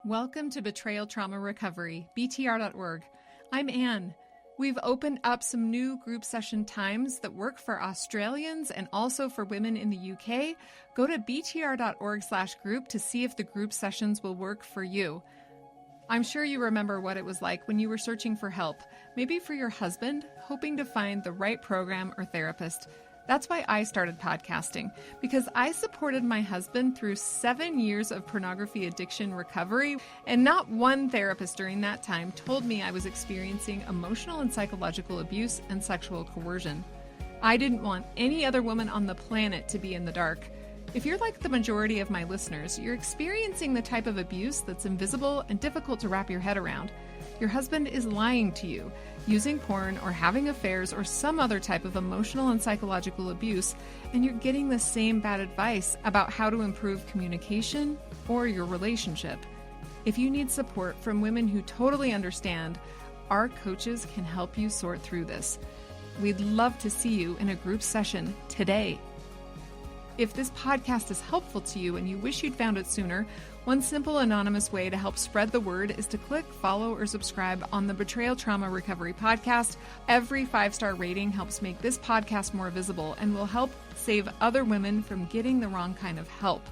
Welcome to Betrayal Trauma Recovery, BTR.org. I'm Anne. We've opened up some new group session times that work for Australians and also for women in the UK. Go to btr.org/group to see if the group sessions will work for you. I'm sure you remember what it was like when you were searching for help, maybe for your husband, hoping to find the right program or therapist. That's why I started podcasting, because I supported my husband through 7 years of pornography addiction recovery, and not one therapist during that time told me I was experiencing emotional and psychological abuse and sexual coercion. I didn't want any other woman on the planet to be in the dark. If you're like the majority of my listeners, you're experiencing the type of abuse that's invisible and difficult to wrap your head around. Your husband is lying to you, using porn or having affairs or some other type of emotional and psychological abuse, and you're getting the same bad advice about how to improve communication or your relationship. If you need support from women who totally understand, our coaches can help you sort through this. We'd love to see you in a group session today. If this podcast is helpful to you and you wish you'd found it sooner, one simple anonymous way to help spread the word is to click follow or subscribe on the Betrayal Trauma Recovery podcast. Every 5-star rating helps make this podcast more visible and will help save other women from getting the wrong kind of help,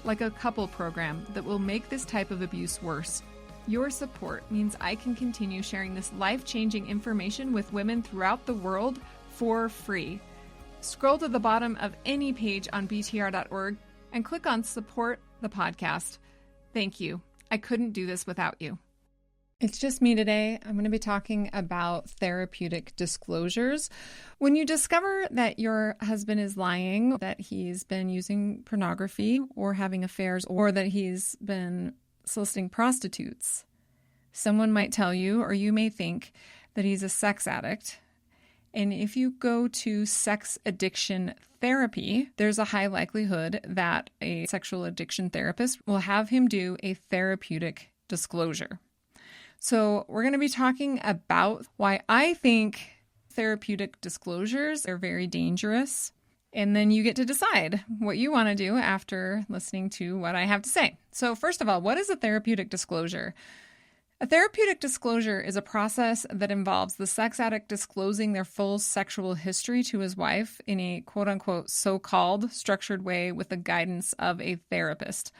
like a couple program that will make this type of abuse worse. Your support means I can continue sharing this life-changing information with women throughout the world for free. Scroll to the bottom of any page on btr.org and click on Support the Podcast. Thank you. I couldn't do this without you. It's just me today. I'm going to be talking about therapeutic disclosures. When you discover that your husband is lying, that he's been using pornography or having affairs, or that he's been soliciting prostitutes, someone might tell you, or you may think, that he's a sex addict. And if you go to sex addiction therapy, there's a high likelihood that a sexual addiction therapist will have him do a therapeutic disclosure. So we're going to be talking about why I think therapeutic disclosures are very dangerous. And then you get to decide what you want to do after listening to what I have to say. So first of all, what is a therapeutic disclosure? A therapeutic disclosure is a process that involves the sex addict disclosing their full sexual history to his wife in a quote-unquote so-called structured way with the guidance of a therapist.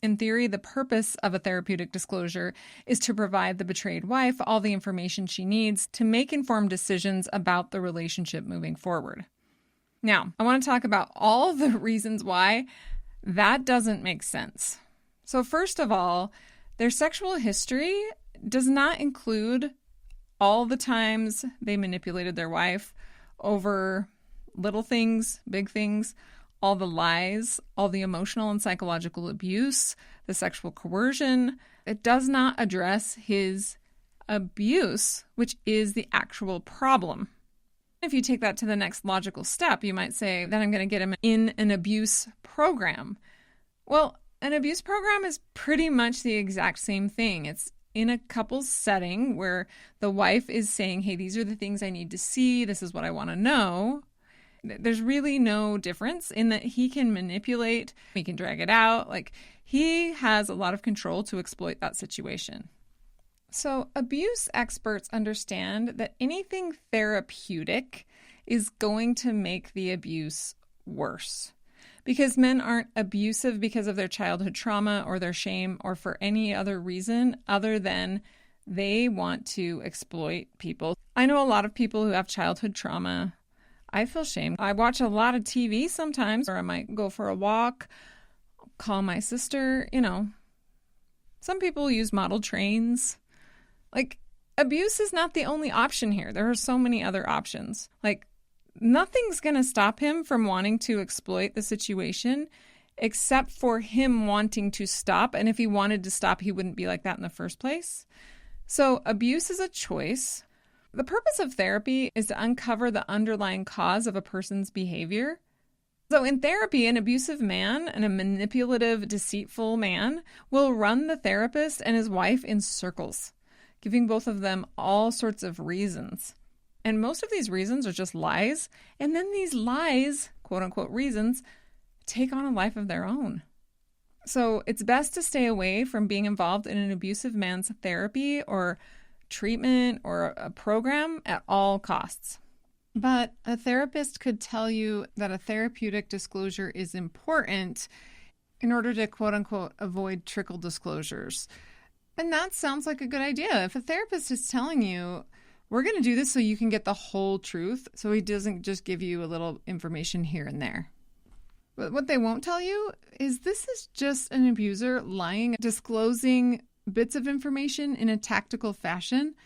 In theory, the purpose of a therapeutic disclosure is to provide the betrayed wife all the information she needs to make informed decisions about the relationship moving forward. Now, I want to talk about all the reasons why that doesn't make sense. So first of all, their sexual history does not include all the times they manipulated their wife over little things, big things, all the lies, all the emotional and psychological abuse, the sexual coercion. It does not address his abuse, which is the actual problem. If you take that to the next logical step, you might say, then I'm going to get him in an abuse program. Well, an abuse program is pretty much the exact same thing. It's in a couple's setting where the wife is saying, hey, these are the things I need to see. This is what I want to know. There's really no difference in that he can manipulate, he can drag it out. Like, he has a lot of control to exploit that situation. So abuse experts understand that anything therapeutic is going to make the abuse worse. Because men aren't abusive because of their childhood trauma or their shame or for any other reason other than they want to exploit people. I know a lot of people who have childhood trauma. I feel shame. I watch a lot of TV sometimes, or I might go for a walk, call my sister, Some people use model trains. Like, abuse is not the only option here. There are so many other options. Like, nothing's going to stop him from wanting to exploit the situation except for him wanting to stop. And if he wanted to stop, he wouldn't be like that in the first place. So abuse is a choice. The purpose of therapy is to uncover the underlying cause of a person's behavior. So in therapy, an abusive man and a manipulative, deceitful man will run the therapist and his wife in circles, giving both of them all sorts of reasons. And most of these reasons are just lies. And then these lies, quote unquote reasons, take on a life of their own. So it's best to stay away from being involved in an abusive man's therapy or treatment or a program at all costs. But a therapist could tell you that a therapeutic disclosure is important in order to, quote unquote, avoid trickle disclosures. And that sounds like a good idea. If a therapist is telling you, we're going to do this so you can get the whole truth, so he doesn't just give you a little information here and there. But what they won't tell you is this is just an abuser lying, disclosing bits of information in a tactical fashion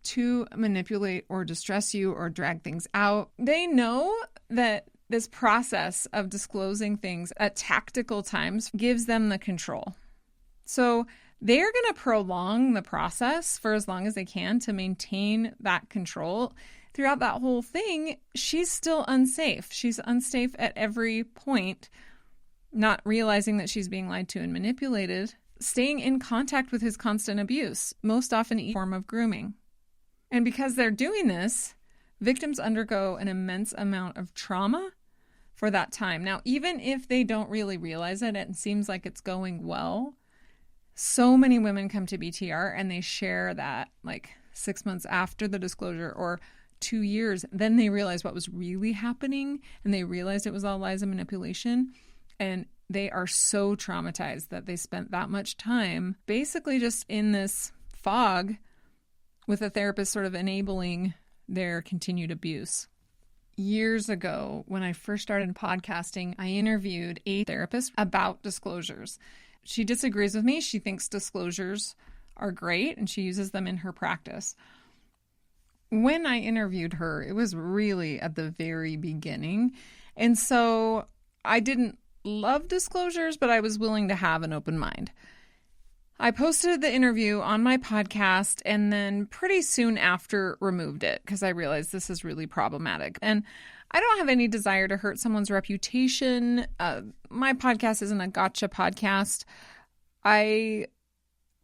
to manipulate or distress you or drag things out. They know that this process of disclosing things at tactical times gives them the control. So they're going to prolong the process for as long as they can to maintain that control. Throughout that whole thing, she's still unsafe. She's unsafe at every point, not realizing that she's being lied to and manipulated, staying in contact with his constant abuse, most often a form of grooming. And because they're doing this, victims undergo an immense amount of trauma for that time. Now, even if they don't really realize it, it seems like it's going well. So many women come to BTR and they share that like 6 months after the disclosure or 2 years, then they realize what was really happening and they realized it was all lies and manipulation. And they are so traumatized that they spent that much time basically just in this fog with a therapist sort of enabling their continued abuse. Years ago, when I first started podcasting, I interviewed a therapist about disclosures. She disagrees with me. She thinks disclosures are great and she uses them in her practice. When I interviewed her, it was really at the very beginning. And so I didn't love disclosures, but I was willing to have an open mind. I posted the interview on my podcast and then pretty soon after removed it because I realized this is really problematic. And I don't have any desire to hurt someone's reputation. My podcast isn't a gotcha podcast. I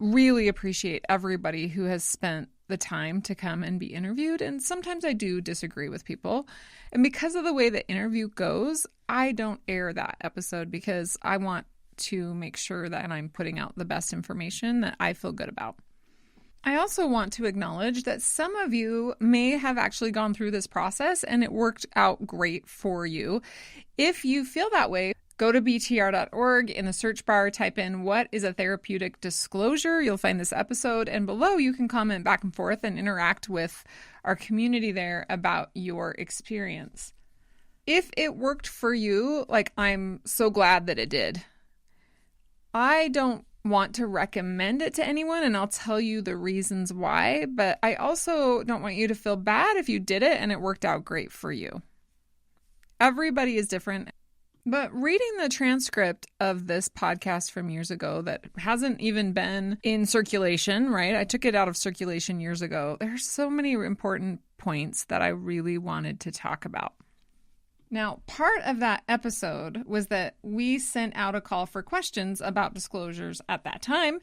really appreciate everybody who has spent the time to come and be interviewed. And sometimes I do disagree with people. And because of the way the interview goes, I don't air that episode because I want to make sure that I'm putting out the best information that I feel good about. I also want to acknowledge that some of you may have actually gone through this process and it worked out great for you. If you feel that way, go to btr.org. In the search bar, type in what is a therapeutic disclosure. You'll find this episode, and below you can comment back and forth and interact with our community there about your experience. If it worked for you, like I'm so glad that it did. I don't want to recommend it to anyone, and I'll tell you the reasons why, but I also don't want you to feel bad if you did it and it worked out great for you. Everybody is different. But reading the transcript of this podcast from years ago that hasn't even been in circulation, right? I took it out of circulation years ago. There's so many important points that I really wanted to talk about. Now, part of that episode was that we sent out a call for questions about disclosures at that time,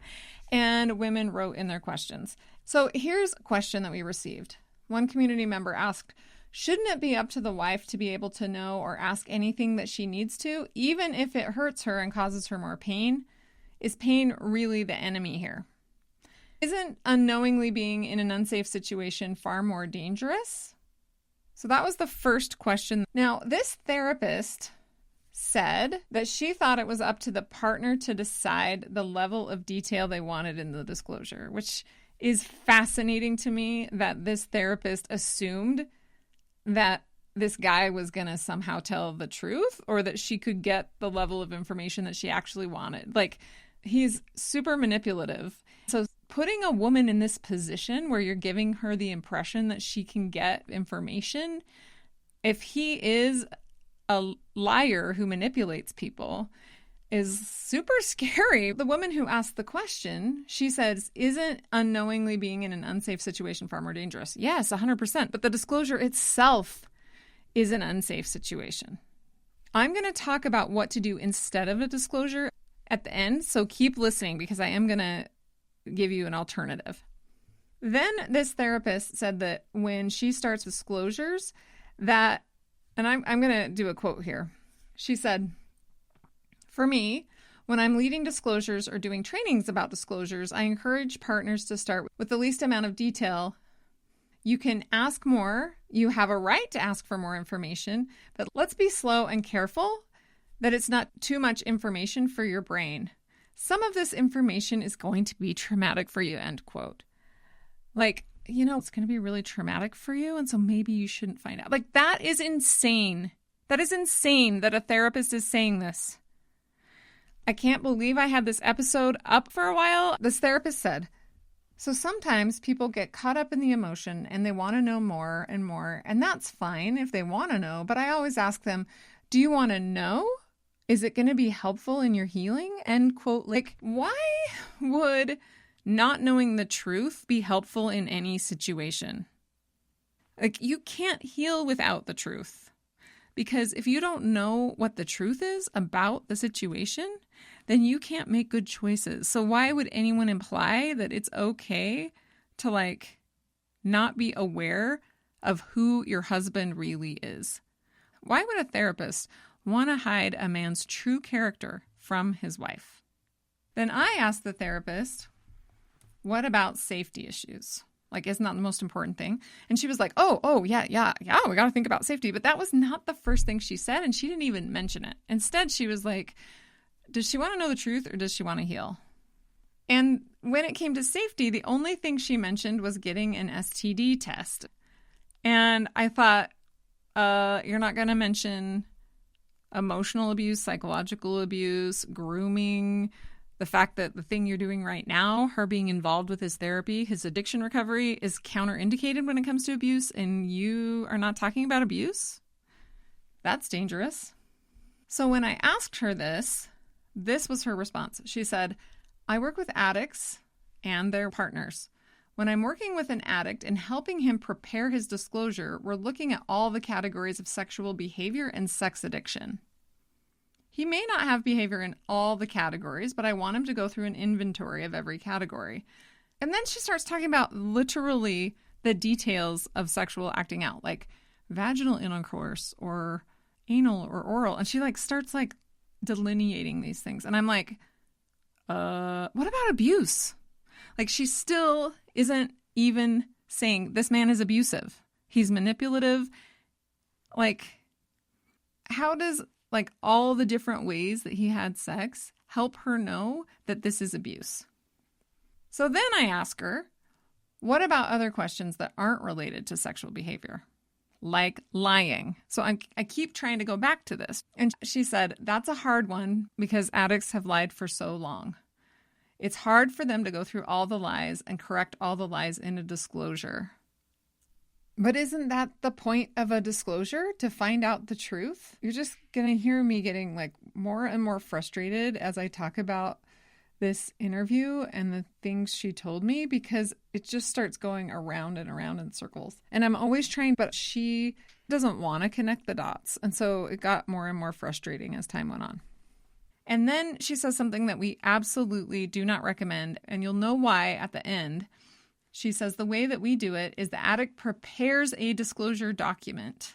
and women wrote in their questions. So here's a question that we received. One community member asked, shouldn't it be up to the wife to be able to know or ask anything that she needs to, even if it hurts her and causes her more pain? Is pain really the enemy here? Isn't unknowingly being in an unsafe situation far more dangerous? So that was the first question. Now, this therapist said that she thought it was up to the partner to decide the level of detail they wanted in the disclosure, which is fascinating to me that this therapist assumed that this guy was going to somehow tell the truth or that she could get the level of information that she actually wanted. Like, he's super manipulative. So putting a woman in this position where you're giving her the impression that she can get information, if he is a liar who manipulates people, is super scary. The woman who asked the question, she says, isn't unknowingly being in an unsafe situation far more dangerous? Yes, 100%. But the disclosure itself is an unsafe situation. I'm going to talk about what to do instead of a disclosure at the end. So keep listening because I am going to give you an alternative. Then this therapist said that when she starts disclosures that, and I'm going to do a quote here. She said, for me, When I'm leading disclosures or doing trainings about disclosures, I encourage partners to start with the least amount of detail. You can ask more. You have a right to ask for more information, but let's be slow and careful that it's not too much information for your brain. Some of this information is going to be traumatic for you, end quote. Like, it's going to be really traumatic for you, and so maybe you shouldn't find out. Like, that is insane. That is insane that a therapist is saying this. I can't believe I had this episode up for a while. This therapist said, so sometimes people get caught up in the emotion and they want to know more and more, and that's fine if they want to know, but I always ask them, do you want to know? Is it going to be helpful in your healing? End quote. Like, why would not knowing the truth be helpful in any situation? Like, you can't heal without the truth. Because if you don't know what the truth is about the situation, then you can't make good choices. So why would anyone imply that it's okay to not be aware of who your husband really is? Why would a therapist want to hide a man's true character from his wife? Then I asked the therapist, what about safety issues? Isn't that the most important thing? And she was like, yeah, we got to think about safety. But that was not the first thing she said, and she didn't even mention it. Instead, she was like, does she want to know the truth or does she want to heal? And when it came to safety, the only thing she mentioned was getting an STD test. And I thought, you're not going to mention emotional abuse, psychological abuse, grooming, the fact that the thing you're doing right now, her being involved with his therapy, his addiction recovery, is counterindicated when it comes to abuse, and you are not talking about abuse? That's dangerous. So when I asked her this was her response. She said, I work with addicts and their partners. When I'm working with an addict and helping him prepare his disclosure, we're looking at all the categories of sexual behavior and sex addiction. He may not have behavior in all the categories, but I want him to go through an inventory of every category. And then she starts talking about literally the details of sexual acting out, like vaginal intercourse or anal or oral. And she starts delineating these things. And I'm like, what about abuse? She still isn't even saying this man is abusive. He's manipulative. How does all the different ways that he had sex help her know that this is abuse? So then I ask her, what about other questions that aren't related to sexual behavior? Like lying. So I keep trying to go back to this. And she said, that's a hard one because addicts have lied for so long. It's hard for them to go through all the lies and correct all the lies in a disclosure. But isn't that the point of a disclosure? To find out the truth? You're just going to hear me getting more and more frustrated as I talk about this interview and the things she told me, because it just starts going around and around in circles. And I'm always trying, but she doesn't want to connect the dots. And so it got more and more frustrating as time went on. And then she says something that we absolutely do not recommend, and you'll know why at the end. She says the way that we do it is the addict prepares a disclosure document.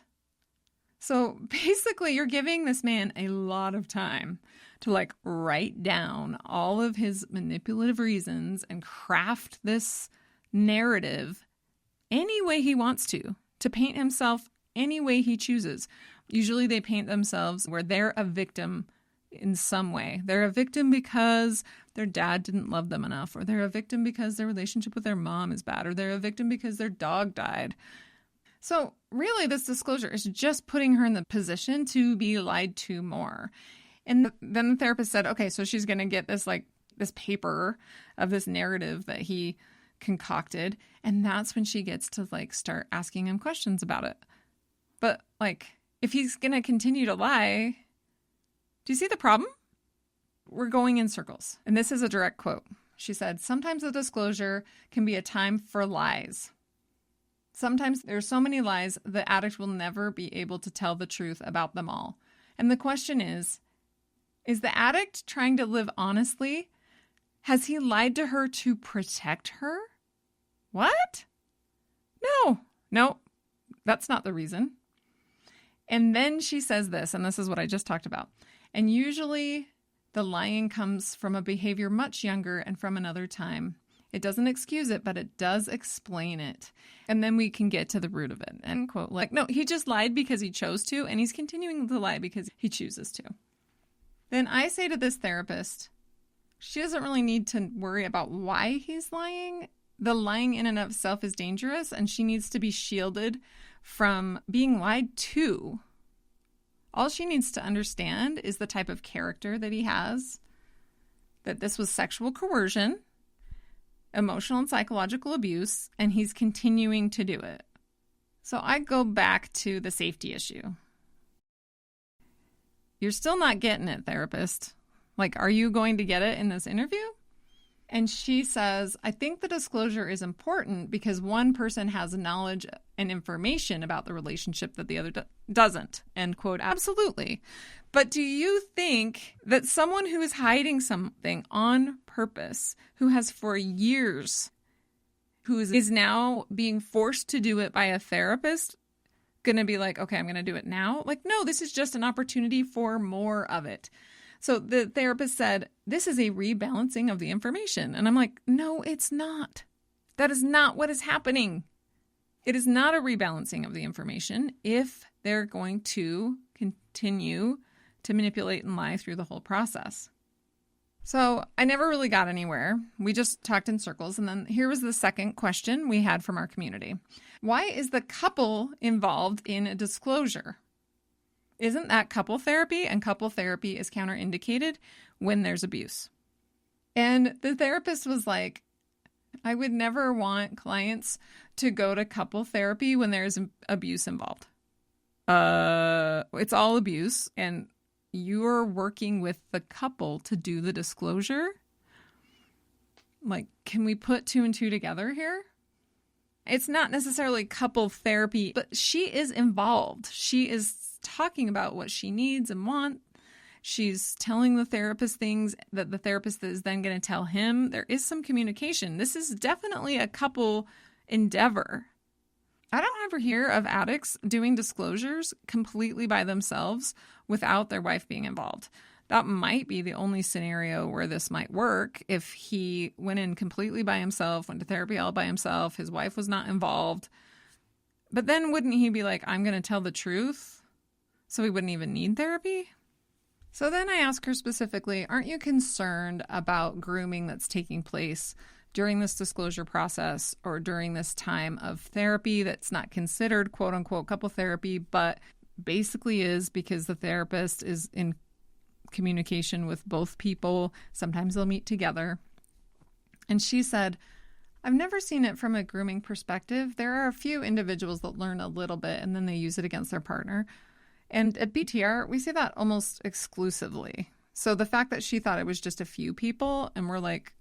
So basically, you're giving this man a lot of time to write down all of his manipulative reasons and craft this narrative any way he wants to paint himself any way he chooses. Usually they paint themselves where they're a victim in some way. They're a victim because their dad didn't love them enough, or they're a victim because their relationship with their mom is bad, or they're a victim because their dog died. So really, this disclosure is just putting her in the position to be lied to more. And then the therapist said, okay, so she's going to get this this paper of this narrative that he concocted. And that's when she gets to start asking him questions about it. But if he's going to continue to lie, do you see the problem? We're going in circles. And this is a direct quote. She said, sometimes the disclosure can be a time for lies. Sometimes there's so many lies, the addict will never be able to tell the truth about them all. And the question is the addict trying to live honestly? Has he lied to her to protect her? What? No, that's not the reason. And then she says this, and this is what I just talked about. And usually The lying comes from a behavior much younger and from another time. It doesn't excuse it, but it does explain it. And then we can get to the root of it." End quote. Like, no, he just lied because he chose to, and he's continuing to lie because he chooses to. Then I say to this therapist, she doesn't really need to worry about why he's lying. The lying in and of itself is dangerous, and she needs to be shielded from being lied to. All she needs to understand is the type of character that he has, that this was sexual coercion, emotional and psychological abuse, and he's continuing to do it. So I go back to the safety issue. You're still not getting it, therapist. Like, are you going to get it in this interview? And she says, "I think the disclosure is important because one person has knowledge and information about the relationship that the other doesn't." End quote. Absolutely. But do you think that someone who is hiding something on purpose, who has for years, who is now being forced to do it by a therapist, going to be like, okay, I'm going to do it now? Like, no, this is just an opportunity for more of it. So the therapist said, "This is a rebalancing of the information." And I'm like, no, it's not. That is not what is happening. It is not a rebalancing of the information if they're going to continue to manipulate and lie through the whole process. So I never really got anywhere. We just talked in circles. And then here was the second question we had from our community. Why is the couple involved in a disclosure? Isn't that couple therapy? And couple therapy is counterindicated when there's abuse. And the therapist was like, "I would never want clients to go to couple therapy when there's abuse involved. It's all abuse, and you're working with the couple to do the disclosure. Like, can we put two and two together here? It's not necessarily couple therapy, but she is involved. She is talking about what she needs and wants. She's telling the therapist things that the therapist is then going to tell him. There is some communication. This is definitely a couple endeavor. I don't ever hear of addicts doing disclosures completely by themselves without their wife being involved. That might be the only scenario where this might work. If he went in completely by himself, went to therapy all by himself, his wife was not involved. But then wouldn't he be like, "I'm going to tell the truth"? So he wouldn't even need therapy? So then I asked her specifically, aren't you concerned about grooming that's taking place during this disclosure process or during this time of therapy that's not considered quote unquote couple therapy, but basically is because the therapist is in communication with both people. Sometimes they'll meet together. And she said, "I've never seen it from a grooming perspective. There are a few individuals that learn a little bit and then they use it against their partner. And at BTR, we see that almost exclusively. So the fact that she thought it was just a few people, and we're like,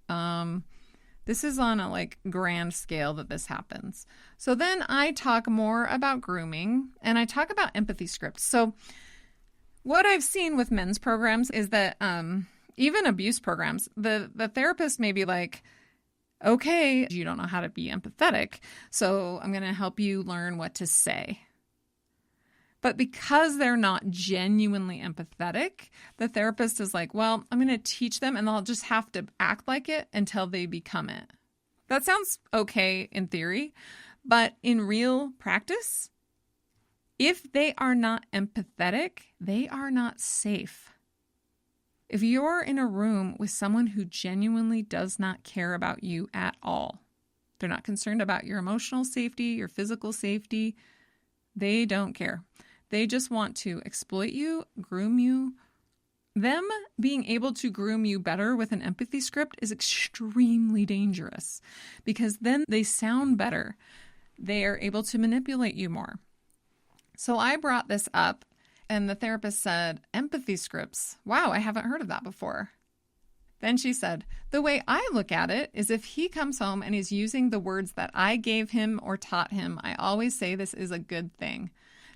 this is on a grand scale that this happens. So then I talk more about grooming, and I talk about empathy scripts. So what I've seen with men's programs is that even abuse programs, the therapist may be like, "Okay, you don't know how to be empathetic, so I'm going to help you learn what to say." But because they're not genuinely empathetic, the therapist is like, "Well, I'm going to teach them and they'll just have to act like it until they become it." That sounds okay in theory, but in real practice, if they are not empathetic, they are not safe. If you're in a room with someone who genuinely does not care about you at all, they're not concerned about your emotional safety, your physical safety, they don't care. They just want to exploit you, groom you. Them being able to groom you better with an empathy script is extremely dangerous because then they sound better. They are able to manipulate you more. So I brought this up and the therapist said, "Empathy scripts. Wow, I haven't heard of that before." Then she said, "The way I look at it is if he comes home and he's using the words that I gave him or taught him, I always say this is a good thing.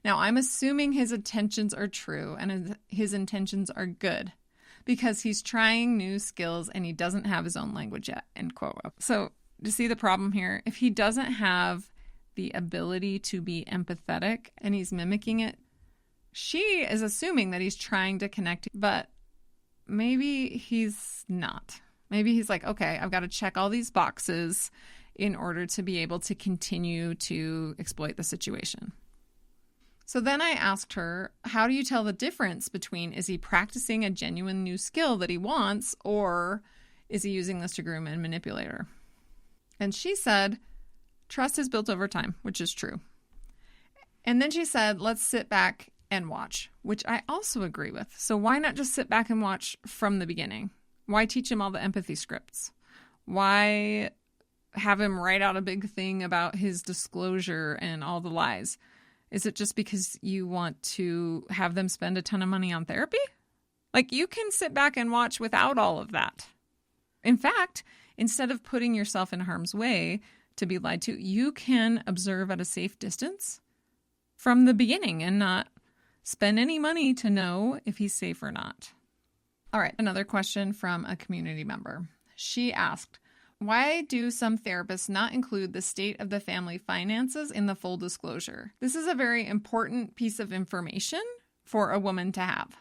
Now, I'm assuming his intentions are true and his intentions are good because he's trying new skills and he doesn't have his own language yet," end quote. So, do you see the problem here? If he doesn't have the ability to be empathetic and he's mimicking it, she is assuming that he's trying to connect, but maybe he's not. Maybe he's like, okay, I've got to check all these boxes in order to be able to continue to exploit the situation. So then I asked her, how do you tell the difference between, is he practicing a genuine new skill that he wants, or is he using this to groom and manipulate her? And she said, trust is built over time, which is true. And then she said, let's sit back and watch, which I also agree with. So why not just sit back and watch from the beginning? Why teach him all the empathy scripts? Why have him write out a big thing about his disclosure and all the lies? Is it just because you want to have them spend a ton of money on therapy? Like, you can sit back and watch without all of that. In fact, instead of putting yourself in harm's way to be lied to, you can observe at a safe distance from the beginning and not spend any money to know if he's safe or not. All right, another question from a community member. She asked, why do some therapists not include the state of the family finances in the full disclosure? This is a very important piece of information for a woman to have.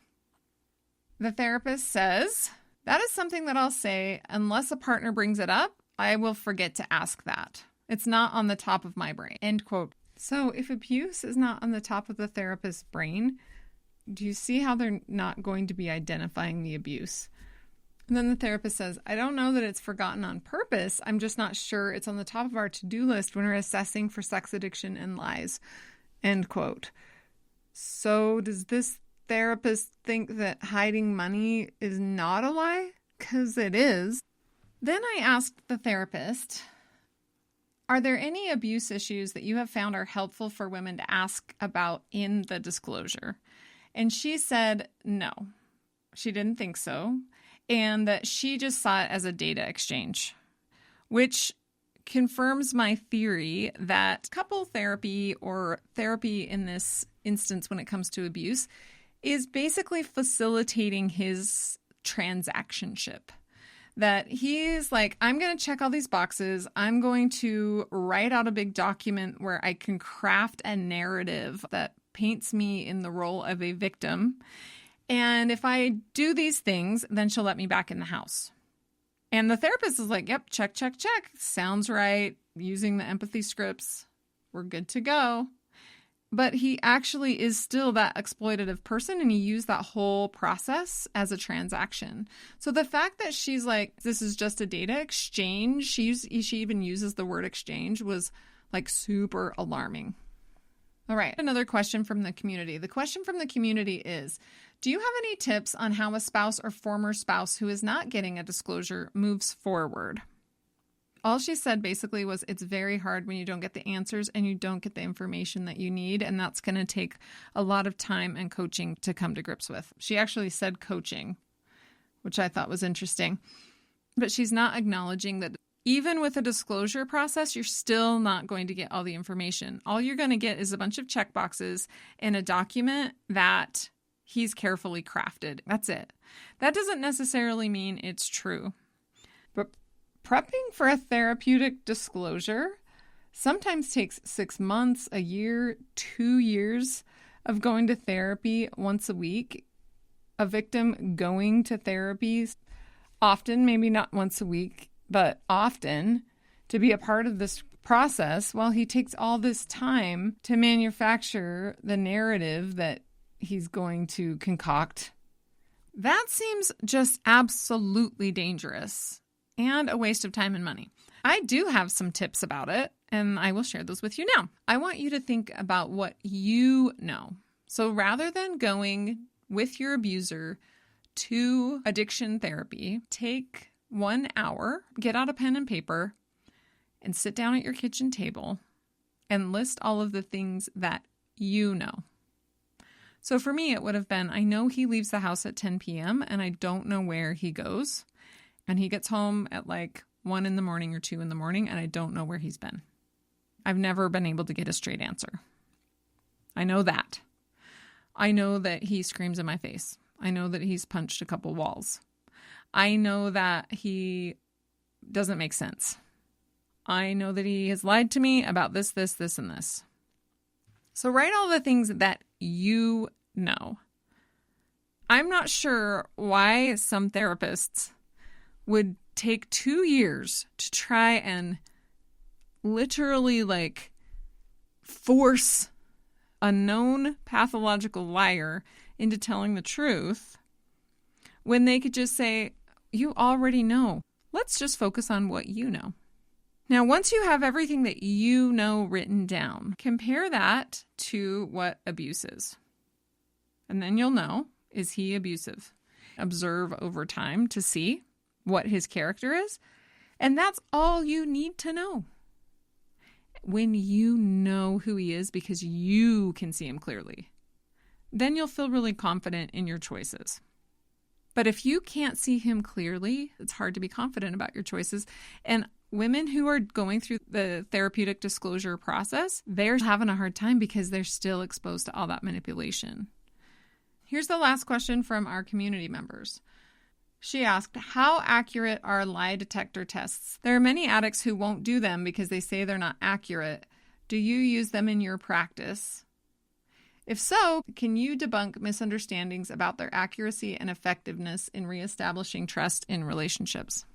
The therapist says, that is something that I'll say unless a partner brings it up, I will forget to ask that. It's not on the top of my brain. End quote. So if abuse is not on the top of the therapist's brain, do you see how they're not going to be identifying the abuse? And then the therapist says, I don't know that it's forgotten on purpose. I'm just not sure it's on the top of our to-do list when we're assessing for sex addiction and lies. End quote. So does this therapist think that hiding money is not a lie? Because it is. Then I asked the therapist, are there any abuse issues that you have found are helpful for women to ask about in the disclosure? And she said no, she didn't think so. And that she just saw it as a data exchange, which confirms my theory that couple therapy, or therapy in this instance when it comes to abuse, is basically facilitating his transactionship. That he's like, I'm going to check all these boxes. I'm going to write out a big document where I can craft a narrative that paints me in the role of a victim. And if I do these things, then she'll let me back in the house. And the therapist is like, yep, check, check, check. Sounds right. Using the empathy scripts, we're good to go. But he actually is still that exploitative person, and he used that whole process as a transaction. So the fact that she's like, this is just a data exchange, she even uses the word exchange, was like super alarming. All right, another question from the community. The question from the community is, do you have any tips on how a spouse or former spouse who is not getting a disclosure moves forward? All she said basically was, it's very hard when you don't get the answers and you don't get the information that you need, and that's going to take a lot of time and coaching to come to grips with. She actually said coaching, which I thought was interesting. But she's not acknowledging that even with a disclosure process, you're still not going to get all the information. All you're going to get is a bunch of checkboxes and a document that he's carefully crafted. That's it. That doesn't necessarily mean it's true. But prepping for a therapeutic disclosure sometimes takes 6 months, a year, 2 years of going to therapy once a week. A victim going to therapy often, maybe not once a week, but often, to be a part of this process while he takes all this time to manufacture the narrative that he's going to concoct. That seems just absolutely dangerous and a waste of time and money. I do have some tips about it, and I will share those with you now. I want you to think about what you know. So rather than going with your abuser to addiction therapy, take 1 hour, get out a pen and paper, and sit down at your kitchen table and list all of the things that you know. So for me, it would have been, I know he leaves the house at 10 p.m. and I don't know where he goes. And he gets home at like 1 in the morning or 2 in the morning, and I don't know where he's been. I've never been able to get a straight answer. I know that. I know that he screams in my face. I know that he's punched a couple walls. I know that he doesn't make sense. I know that he has lied to me about this, this, this, and this. So write all the things that you know. I'm not sure why some therapists would take 2 years to try and literally force a known pathological liar into telling the truth when they could just say, you already know. Let's just focus on what you know. Now, once you have everything that you know written down, compare that to what abuse is. And then you'll know, is he abusive? Observe over time to see what his character is. And that's all you need to know. When you know who he is because you can see him clearly, then you'll feel really confident in your choices. But if you can't see him clearly, it's hard to be confident about your choices. And women who are going through the therapeutic disclosure process, they're having a hard time because they're still exposed to all that manipulation. Here's the last question from our community members. She asked, how accurate are lie detector tests? There are many addicts who won't do them because they say they're not accurate. Do you use them in your practice? If so, can you debunk misunderstandings about their accuracy and effectiveness in reestablishing trust in relationships?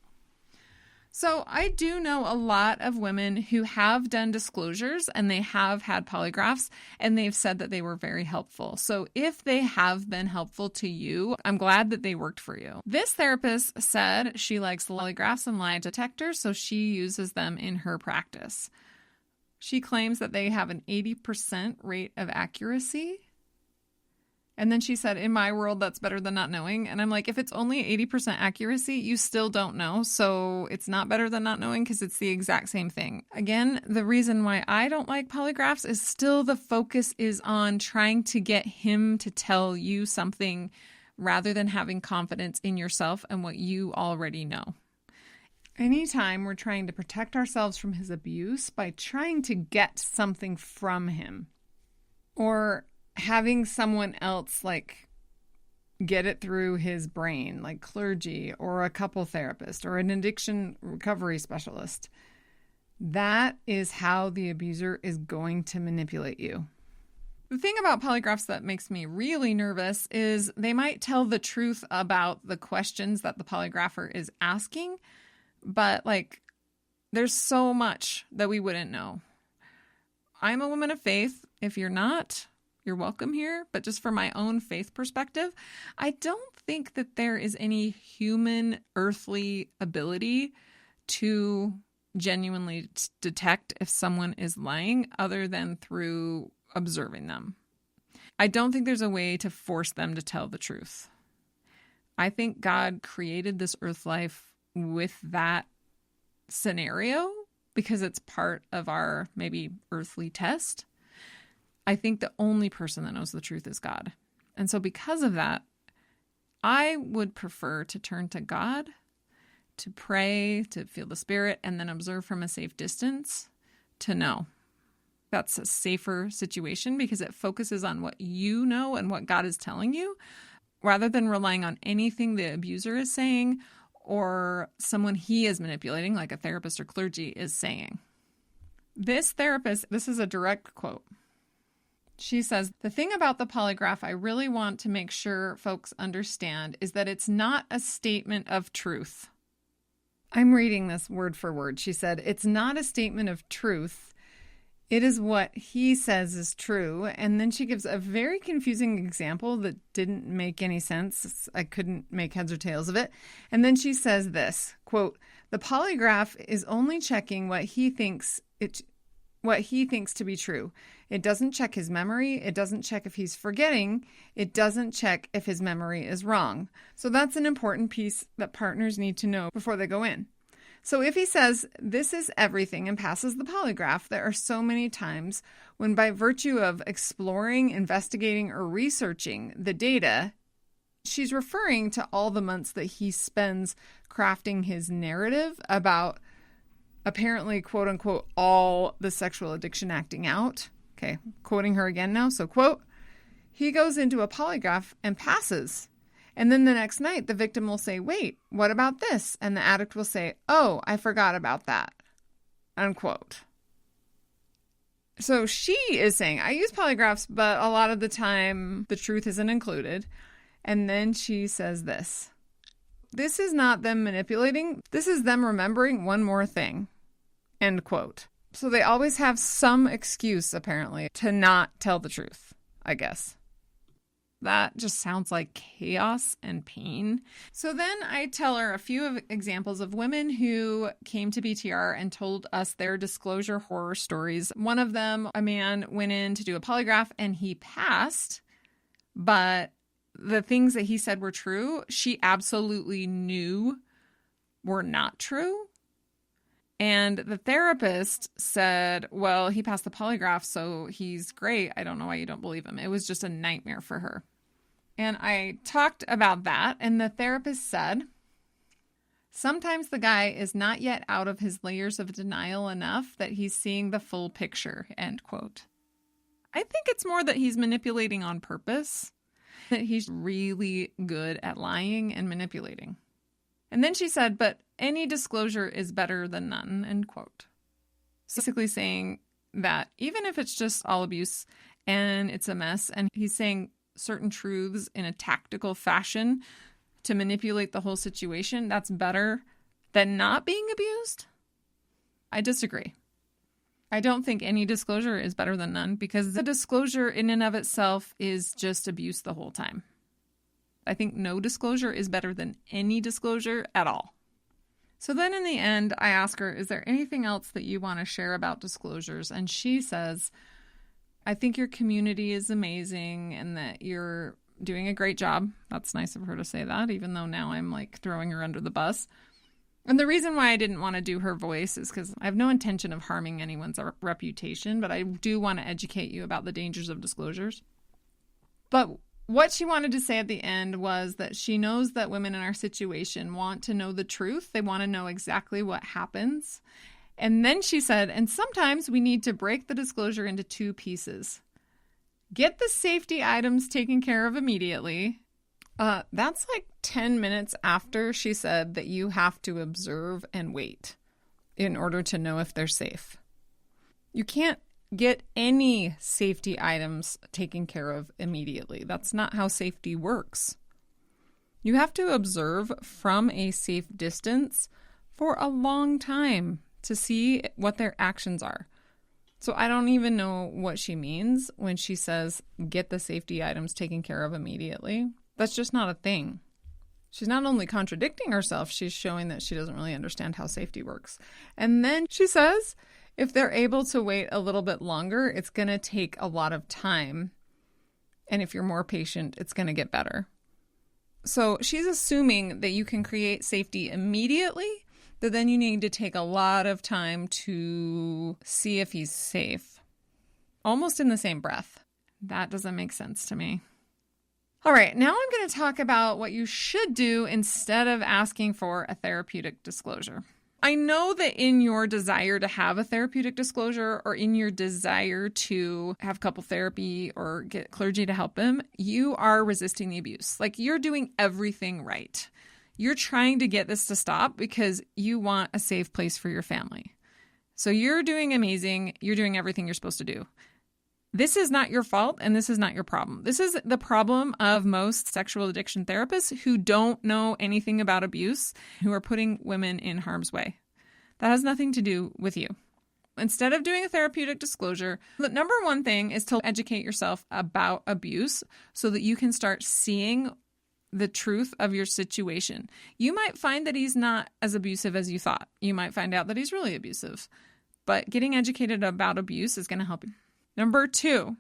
So I do know a lot of women who have done disclosures and they have had polygraphs and they've said that they were very helpful. So if they have been helpful to you, I'm glad that they worked for you. This therapist said she likes polygraphs and lie detectors, so she uses them in her practice. She claims that they have an 80% rate of accuracy. And then she said, in my world, that's better than not knowing. And I'm like, if it's only 80% accuracy, you still don't know. So it's not better than not knowing because it's the exact same thing. Again, the reason why I don't like polygraphs is still the focus is on trying to get him to tell you something rather than having confidence in yourself and what you already know. Anytime we're trying to protect ourselves from his abuse by trying to get something from him or having someone else get it through his brain, like clergy or a couple therapist or an addiction recovery specialist, that is how the abuser is going to manipulate you. The thing about polygraphs that makes me really nervous is they might tell the truth about the questions that the polygrapher is asking, but there's so much that we wouldn't know. I'm a woman of faith. If you're not, you're welcome here. But just from my own faith perspective, I don't think that there is any human earthly ability to genuinely detect if someone is lying other than through observing them. I don't think there's a way to force them to tell the truth. I think God created this earth life with that scenario because it's part of our maybe earthly test. I think the only person that knows the truth is God. And so because of that, I would prefer to turn to God, to pray, to feel the Spirit, and then observe from a safe distance to know. That's a safer situation because it focuses on what you know and what God is telling you rather than relying on anything the abuser is saying or someone he is manipulating, like a therapist or clergy, is saying. This therapist, this is a direct quote. She says, the thing about the polygraph I really want to make sure folks understand is that it's not a statement of truth. I'm reading this word for word. She said, it's not a statement of truth. It is what he says is true. And then she gives a very confusing example that didn't make any sense. I couldn't make heads or tails of it. And then she says this, quote, the polygraph is only checking what he thinks to be true. It doesn't check his memory. It doesn't check if he's forgetting. It doesn't check if his memory is wrong. So that's an important piece that partners need to know before they go in. So if he says this is everything and passes the polygraph, there are so many times when by virtue of exploring, investigating, or researching the data, she's referring to all the months that he spends crafting his narrative about apparently, quote unquote, all the sexual addiction acting out. Okay, quoting her again now. So, quote, he goes into a polygraph and passes. And then the next night, the victim will say, wait, what about this? And the addict will say, oh, I forgot about that, unquote. So she is saying, I use polygraphs, but a lot of the time the truth isn't included. And then she says this. This is not them manipulating. This is them remembering one more thing. End quote. So they always have some excuse, apparently, to not tell the truth, I guess. That just sounds like chaos and pain. So then I tell her a few examples of women who came to BTR and told us their disclosure horror stories. One of them, a man went in to do a polygraph and he passed, but the things that he said were true, she absolutely knew were not true. And the therapist said, well, he passed the polygraph, so he's great. I don't know why you don't believe him. It was just a nightmare for her. And I talked about that, and the therapist said, sometimes the guy is not yet out of his layers of denial enough that he's seeing the full picture, end quote. I think it's more that he's manipulating on purpose, that he's really good at lying and manipulating. And then she said, but any disclosure is better than none, end quote. Basically saying that even if it's just all abuse and it's a mess, and he's saying certain truths in a tactical fashion to manipulate the whole situation, that's better than not being abused? I disagree. I don't think any disclosure is better than none, because the disclosure in and of itself is just abuse the whole time. I think no disclosure is better than any disclosure at all. So then in the end, I ask her, is there anything else that you want to share about disclosures? And she says, I think your community is amazing and that you're doing a great job. That's nice of her to say that, even though now I'm like throwing her under the bus. And the reason why I didn't want to do her voice is because I have no intention of harming anyone's reputation, but I do want to educate you about the dangers of disclosures. But what she wanted to say at the end was that she knows that women in our situation want to know the truth. They want to know exactly what happens. And then she said, and sometimes we need to break the disclosure into two pieces. Get the safety items taken care of immediately. That's like 10 minutes after she said that you have to observe and wait in order to know if they're safe. You can't get any safety items taken care of immediately. That's not how safety works. You have to observe from a safe distance for a long time to see what their actions are. So I don't even know what she means when she says, get the safety items taken care of immediately. That's just not a thing. She's not only contradicting herself, she's showing that she doesn't really understand how safety works. And then she says, if they're able to wait a little bit longer, it's going to take a lot of time. And if you're more patient, it's going to get better. So she's assuming that you can create safety immediately, that then you need to take a lot of time to see if he's safe. Almost in the same breath. That doesn't make sense to me. All right, now I'm going to talk about what you should do instead of asking for a therapeutic disclosure. I know that in your desire to have a therapeutic disclosure or in your desire to have couple therapy or get clergy to help him, you are resisting the abuse. Like, you're doing everything right. You're trying to get this to stop because you want a safe place for your family. So you're doing amazing. You're doing everything you're supposed to do. This is not your fault, and this is not your problem. This is the problem of most sexual addiction therapists who don't know anything about abuse, who are putting women in harm's way. That has nothing to do with you. Instead of doing a therapeutic disclosure, the number one thing is to educate yourself about abuse so that you can start seeing the truth of your situation. You might find that he's not as abusive as you thought. You might find out that he's really abusive. But getting educated about abuse is going to help you. Number 2,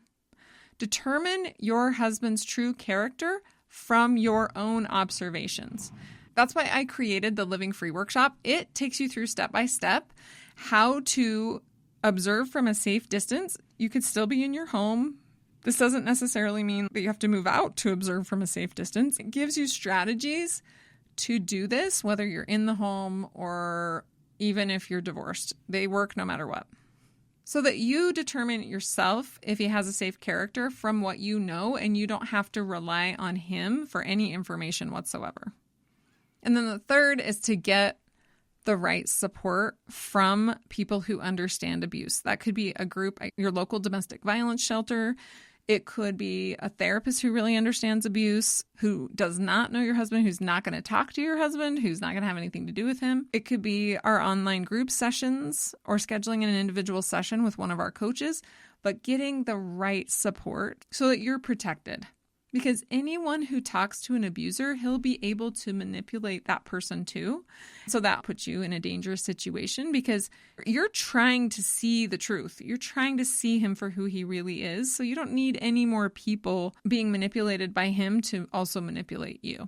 determine your husband's true character from your own observations. That's why I created the Living Free workshop. It takes you through step by step how to observe from a safe distance. You could still be in your home. This doesn't necessarily mean that you have to move out to observe from a safe distance. It gives you strategies to do this, whether you're in the home or even if you're divorced. They work no matter what. So that you determine yourself if he has a safe character from what you know, and you don't have to rely on him for any information whatsoever. And then the third is to get the right support from people who understand abuse. That could be a group, your local domestic violence shelter. It could be a therapist who really understands abuse, who does not know your husband, who's not going to talk to your husband, who's not going to have anything to do with him. It could be our online group sessions or scheduling an individual session with one of our coaches, but getting the right support so that you're protected. Because anyone who talks to an abuser, he'll be able to manipulate that person too. So that puts you in a dangerous situation because you're trying to see the truth. You're trying to see him for who he really is. So you don't need any more people being manipulated by him to also manipulate you.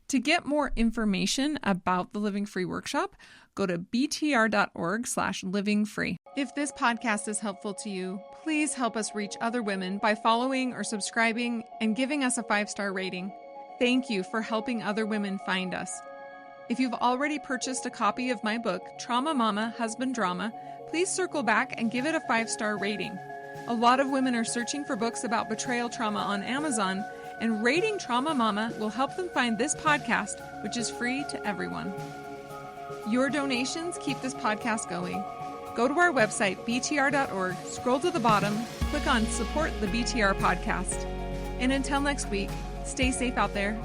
To get more information about the Living Free Workshop, go to btr.org/livingfree. If this podcast is helpful to you, please help us reach other women by following or subscribing and giving us a 5-star rating. Thank you for helping other women find us. If you've already purchased a copy of my book, Trauma Mama, Husband Drama, please circle back and give it a 5-star rating. A lot of women are searching for books about betrayal trauma on Amazon, and rating Trauma Mama will help them find this podcast, which is free to everyone. Your donations keep this podcast going. Go to our website, btr.org, scroll to the bottom, click on Support the BTR Podcast. And until next week, stay safe out there.